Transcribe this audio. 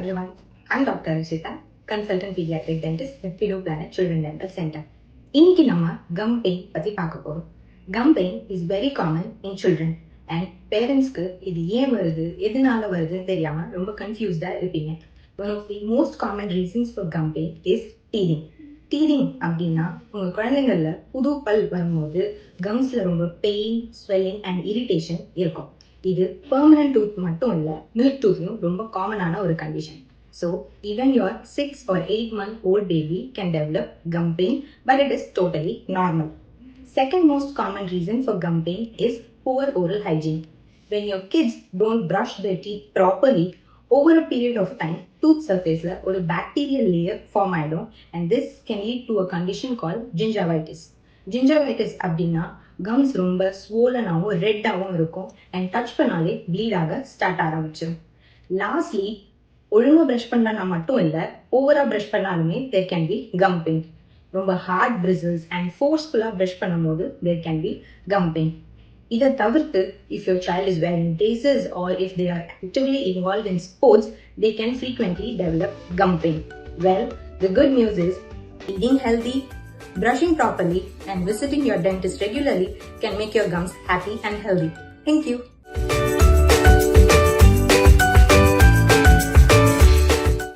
everyone. I'm Dr. Rishita, consultant pediatric dentist at Pillow Planet Children Dental Center. இன்னைக்கு நம்ம come pain பத்தி பார்க்க போறோம். Gum pain is very common in children and பேரண்ட்ஸ்க்கு இது ஏன் வருது எதனால வருதுன்னு தெரியாம ரொம்ப கன்ஃபியூஸ்டா இருப்பீங்க. One of the most common reasons for gum pain is teething. Teething அப்படின்னா உங்க குழந்தைங்கள்ல புது பல் வரும்போது கம்ஸ்ல ரொம்ப பெயின், ஸ்வெல்லிங் அண்ட் இரிட்டேஷன் இருக்கும். இது பெர்மனன்ட் டூத் மட்டும் இல்லை, மில்க் டூத்லையும் ரொம்ப காமனான ஒரு condition. So even your 6 or 8 month old baby can develop gum pain, but it is totally normal. Second most common reason for gum pain is poor oral hygiene. When your kids don't brush their teeth properly, over a period of time, tooth surface la ஒரு bacterial layer form ஆயிடும், and this can lead to a condition called gingivitis. Gingivitis அப்படின்னா gums ரொம்ப ஸ்வோலனாகவும் ரெட்டாகவும் இருக்கும் and touch பண்ணாலே bleed ஆக start ஆரம்பிச்சிடும். லாஸ்ட்லி ஒழுங்காக ப்ரஷ் பண்ணனா மட்டும் இல்லை, ஓவராக ப்ரஷ் பண்ணாலுமே there can be gum pain. ரொம்ப ஹார்ட் பிரிசில்ஸ் அண்ட் ஃபோர்ஸ்ஃபுல்லாக ப்ரஷ் பண்ணும்போது there can be gum pain. இதை தவிர்த்து if your child is wearing braces or if they are actively involved in sports, they can frequently develop gum pain. Well, the good news is eating healthy, brushing properly and visiting your dentist regularly can make your gums happy and healthy. Thank you.